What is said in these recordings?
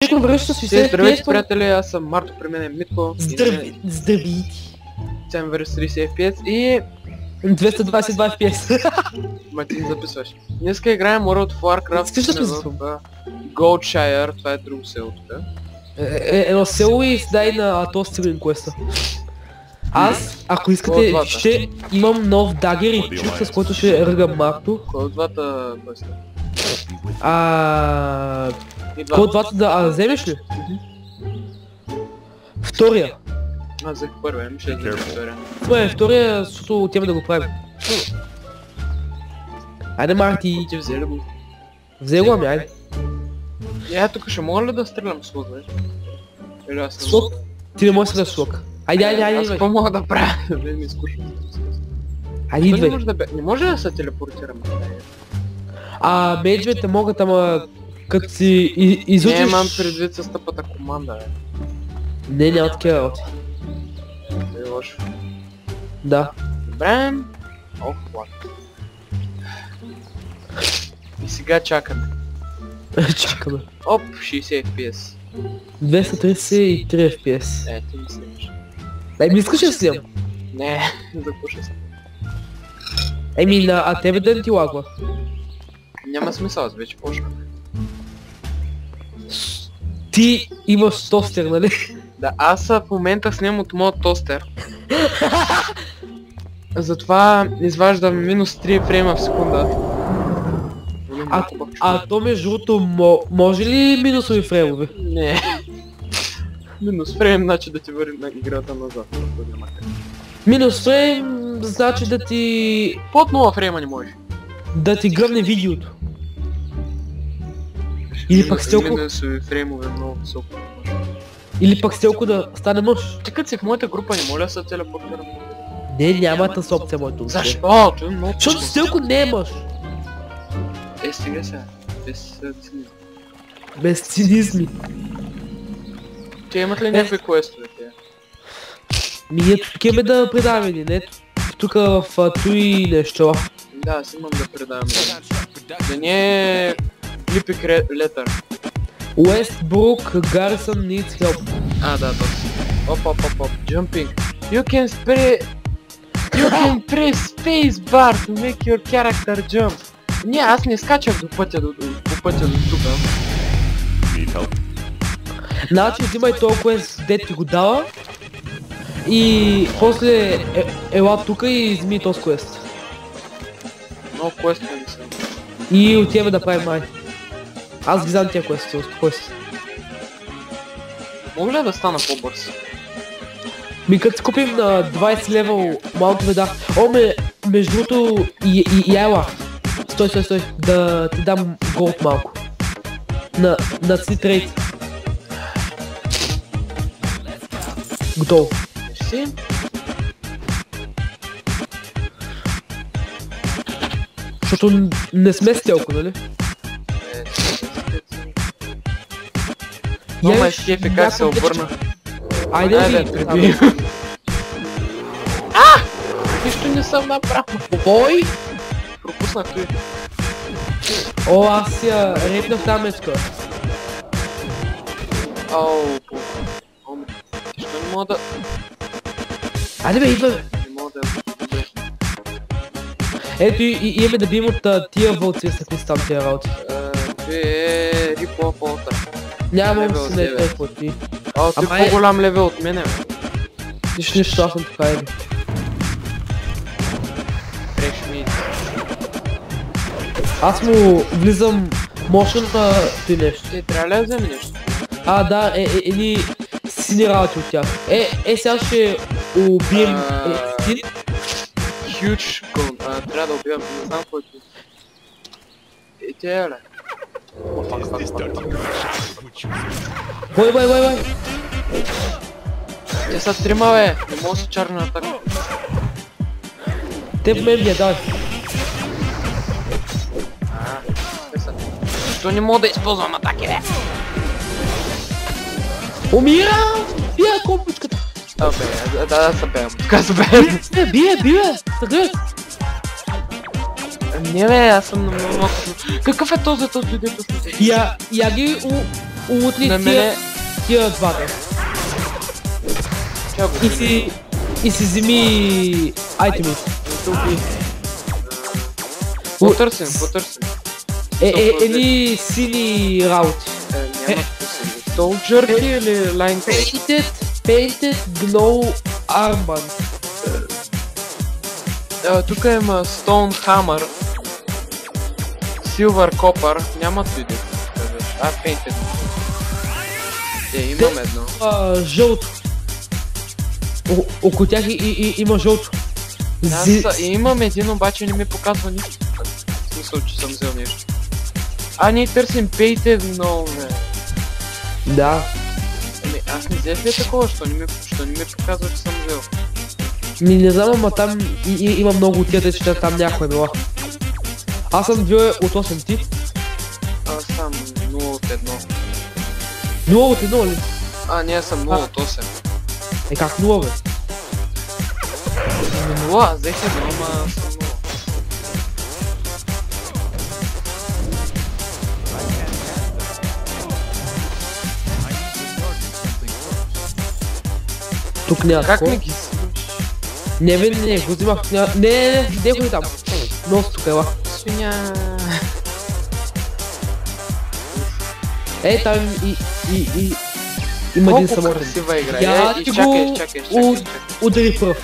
Чекно връща си се. Здравейте, приятели, аз съм Марто, при мен е Митко. Здравейте. Тя ми върши 30 FPS и... 222 FPS. Ма ти не записваш. Днеска играем World of Warcraft. Искаш да записвам? Goldshire, това е друго село тук. Едно село и дай на този Stealing Quest. Аз, ако искате, ще имам нов дагер и чук, с който ще ръгам Марто. Кой от двата квеста? Кой от двата да вземеш ли? Втория. Аз взех първия, ми ще взех втория. Това е втория, защото отиваме да го правим. Айде Марти. Ти взе ли го? Взе го, ами айде. Тук ще мога ли да стрелям с лук, бе? Или аз не Слок? Ти не можеш да слок. Айде. Аз какво мога да правя? Не ми изкушвам. Айде идвай. Не може да се телепортираме. Мейджовете могат, ама като си изучиш... Не, имам предвид с тъпата команда, бе. Не, няма такива работи. Не е лошо. Да. Добре. Ох, плак. И сега чакаме. Чакаме. Оп, 60 FPS. 233 FPS. Ти ми снимаш. Ми искаш да снимам? Не, запуша се. А тебе да не ти лагва? Няма смисъл, аз вече почвам. Ти имаш тостер, нали? Да, аз в момента снимам от моят тостер. Затова изваждам минус 3 фрейма в секунда. То между другото, може ли минусови фреймове? Не. Минус фрейм значи да ти върви на играта назад. Минус фрейм значи да ти... Под нова фрейма не можеш. Да ти гръмне видеото. Или пък стелко... Минусови фреймове много високо. Или пък стелко да стане мъж. Ти като си в моята група не моля да се телепортирам. Не, няма тази опция моето. Защо? Това е много... Защото стелко не е мъж. Стига сега. Без цинизм. Без цинизми. Те имат ли някакви квестове те? Ние тук имаме да предаваме ни, не? Тук в той нещо. Да, аз имам да предавам. Да не е... Липик летър. Westbrook Garrison needs help. Да, точно. Оп. Jumping. You can press space bar to make your character jump. Не, аз не скачах по пътя до тук. Значи взимай този квест, дето ти го дава. И после ела тука и изми този квест. Много квестове не са. И отиваме да правим май. Аз ги знам тия квести, успокой се. Мога ли да стана по-бърз? Като си купим на 20 левел маунтове, да. Между другото и ела. Стой. Да ти дам голд малко. На си трейд. Готово. Си? Защото не сме стелко, нали? Ама шефе как се обърна. Айде преби. Нищо не съм направил. Ой! Пропуснах той. Аз я репнах тази мечка. Защо не мога да... Айде бе, идва! Не мога да... Ето и имаме да бием от тия вълци, са какви са там тия работи. Рипо фолта. Нямам си не толкова ти. Ти по-голям левел от мене, бе. Нищо, аз съм така еби. Аз му влизам мощен на ти нещо. Трябва ли да вземе нещо? Да, едни сини работи от тях. Сега ще убием един. Huge gun. Трябва да убивам, не знам който. Тя е, ле. Бой! Те са трима, бе. Не мога да се чарна на атака. Те в мен ги давай. Защо не мога да използвам атаки, бе? Умирам! Бия компичката! Да, събеям. Така събеям. Бие! Съглед! Не, бе, аз съм на много... Какъв е този дето? Я ги улутни На мене... тия двата. Чакай го видя. И си вземи айтеми. Потърсим. Или сини работи. Няма потърсим. Soldier или Line Code? Painted Glow Armband. Тук има Stone Hammer. Silver Copper. Няма видео. Painted. Имам едно. Жълто. Около тях има жълто. Аз имам един, обаче не ми показва нищо. В смисъл, че съм взел нещо. Ние търсим Painted, но не. Да. Аз не взех ли такова, що не ми показва, че съм взел? Не знам, ама там има много от тия, че там някой е била. Аз съм 2 от 8 ти. Аз съм 0 от 1. 0 от 1 ли? Не, аз съм 0 от 8. Как 0 бе? 0, аз взех едно, ама съм 0. Тук няма Как такова. ми ги снимаш? Не, го взимах. Не, ходи там. Носи тук, ела. Свиня. Там има един Колко самотен. красива игра. Я ти го Чакай. удари пръв.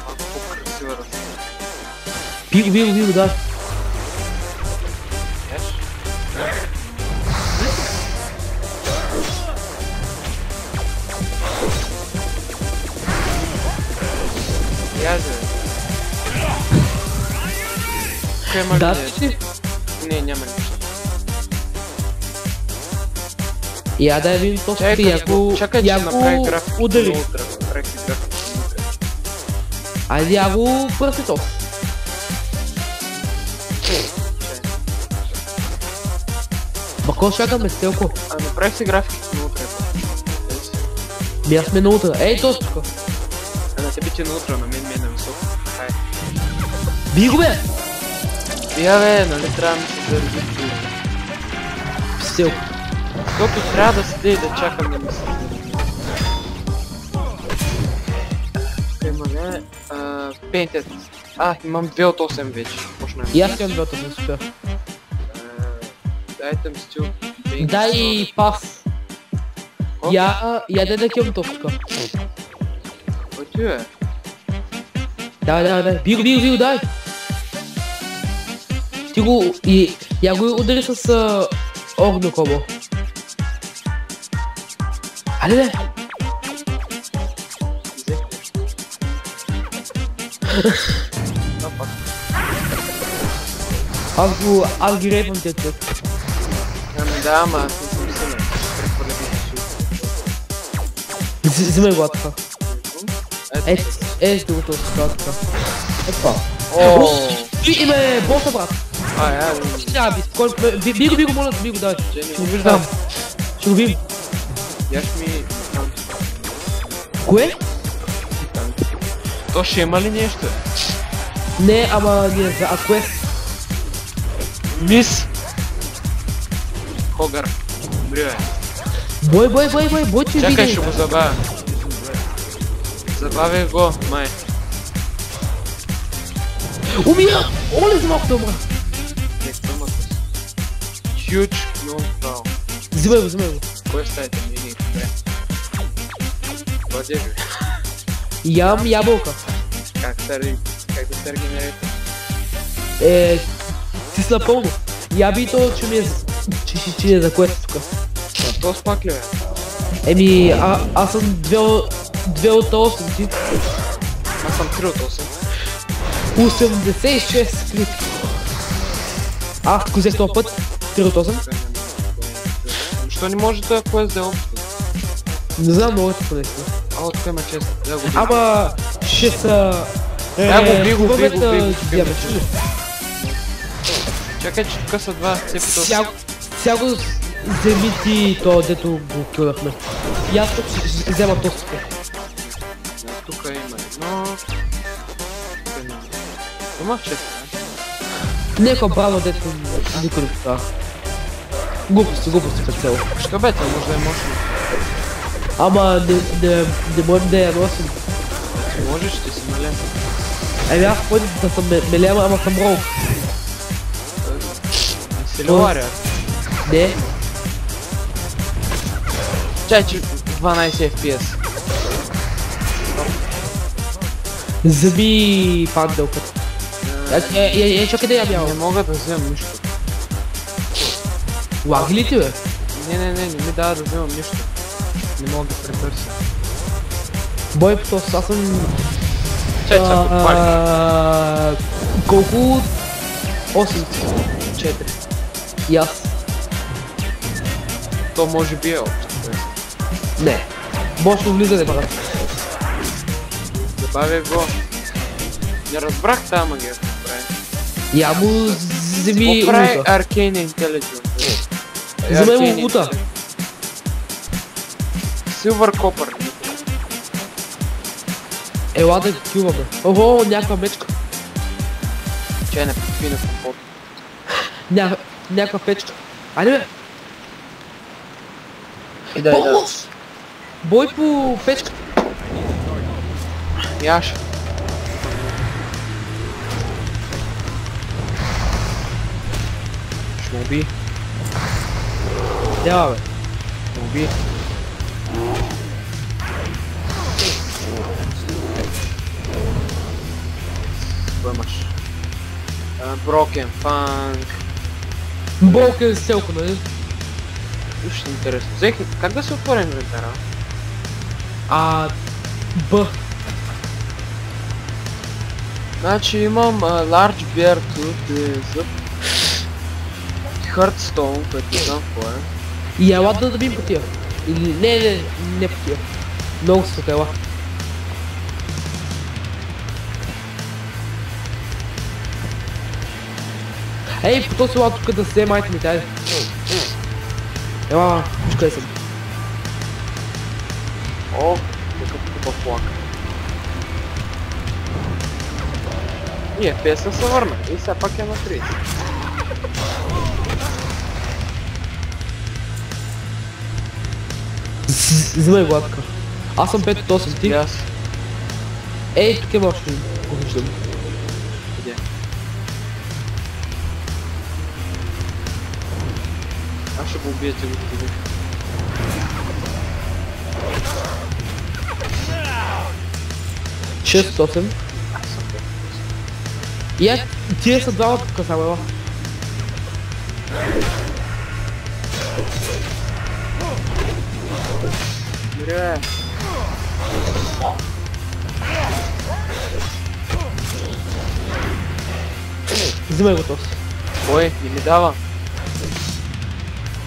Колко красива да Бил, да. Да, ти? Не, няма нищо. Я да видим точно ти, Чакай, че направи график. удари. Айде я го пръсни то. Мако чакаме стелко. Направих си графиките на утре. Аз сме на утре. Ей, точно тук. На тебе ти на утре, на мен е на високо. Би го бе! Бе, нали трябва да ми се държи. Стелко. Защото трябва да седи и да чакам да ми се държи. Painted. Имам 2 от 8 вече. И аз имам 2 от 8, супер. Дайте ми стил. Дай пас. Я дай килм тук. Кой ти е? Дай. Бил, дай. Ти го... Я го удари с огно кобо. Айде. Аз ги рейпвам тия човек. Да, ама аз не съм мисля. Взимай го така. С другото така. Епа. Име, боса брат. Трябва би. Би го моля, би го дай. Ще го виждам. Ще го видим. Яш ми... Кое? То ще има ли нещо? Не, ама не за кое? Мис! Хогър. Бре. Бой, че чакай, види. ще го забавя. Забавих го, май. Умира! Оле, за малко да умра. Huge knockdown. Взимай го. Кой е стаите? Не, добре. Бъде ли? Ям ябълка. Как да се регенерите? Ти си напълно. Яби то, че е за което тук. То спак ли бе? Аз съм 2 от 8 ти. Аз съм 3 от 8. 86 крит. Аз го взех този път. 3 от 8. Защо не може да квест да е общо? Не знам много тъпо наистина. Тук има чест. Ама ще са... Би го. Чакай, че тук са два цепи. Всяко вземи ти то, дето го килнахме. И аз тук ще взема този. Тук има едно. Няма често. Нека браво, дето никой не това. Глупости пред село. Що бе, може да е мощно. Ама не можем да я носим. Можеш, ще си мале. Еми аз пъти да съм мелема, ама съм рол. Си луаря. Не. Чай, че 12 FPS. Заби панделката. Чакай да я Не бял. мога да вземам нищо. Лаги ли ти бе? Не ми дава да вземам нищо. Не мога да претърся. Бой по този, аз съм... Чай, подпали. Колко? 8. 4. И аз. То може би е общо. Не. Мощно влизане, брат. Забавя го. Не разбрах тази магия. Я му вземи Какво прави лута. Arcane Intelligence? Вземи му лута. Silver Copper. Ела да ги кюваме. Ого, някаква мечка. Чай не попи на компот. Някаква печка. Айде бе. Ида. Бой по печка. Яш. Ще ме уби. Няма бе. Ще ме уби. Бъмаш. Broken Funk. Болка е селко, нали? Уж интересно. Взех, как да се отворя инвентара? Б. Значи имам Large Bear Tooth, зъб. Hearthstone, което не знам какво е. И ела да добим по тия. Или не по тия. Много са ела. Ей, по този лад тук да се взема айтемите, айде. Ела, виж къде съм. О, какъв хубав флаг. И FPS се върна. И сега пак е на 30. Взимай гладка. Аз съм 5 от 8, ти? И аз. Ей, тук е още един. Виждам. Къде? Аз ще го убия, че го видиш. Шест от 8. И тия са двама тук само, ела. Добре. Взимай го този. Бой, не ми дава.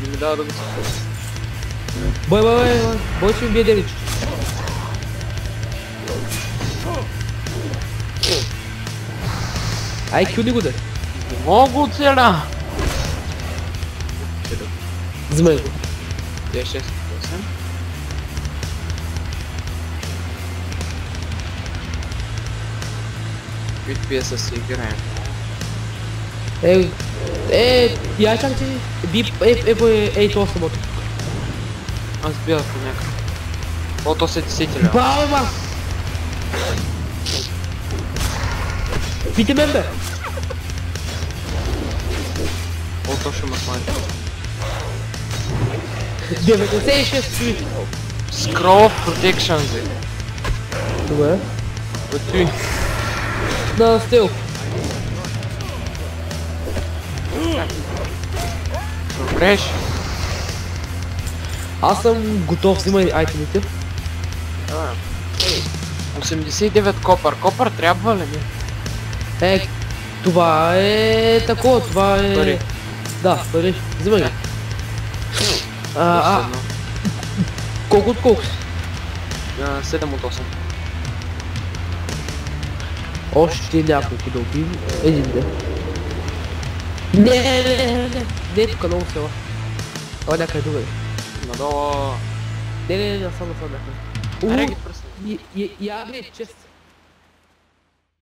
Не ми дава да го се. Бой ще ми бие делич. Ай, кюни го де. Не мога оцеля. Взимай го. Де 6, 8. Вид пиеса си играем. Я чакай, че би ей това самото. Аз бях по някакъв. Ото се десетиля. Бао, ма! Пите мен бе! Ото ще ме смади. 96 стои. Scroll of Protection зе. Добре. Готви. На стил. Добреш. Аз съм готов, взимай айтемите. Давай. 89 копър. Копър трябва ли ми? Това е такова, това е... Пари. Да, пари. Взимай ги. Едно. Колко от колко? 7 от 8. Още няколко да убим. Един ден. Не, тук много села. Това някъде другаде. Надолу. Не, само някъде. Аре ги пръсна. Я бе, чест.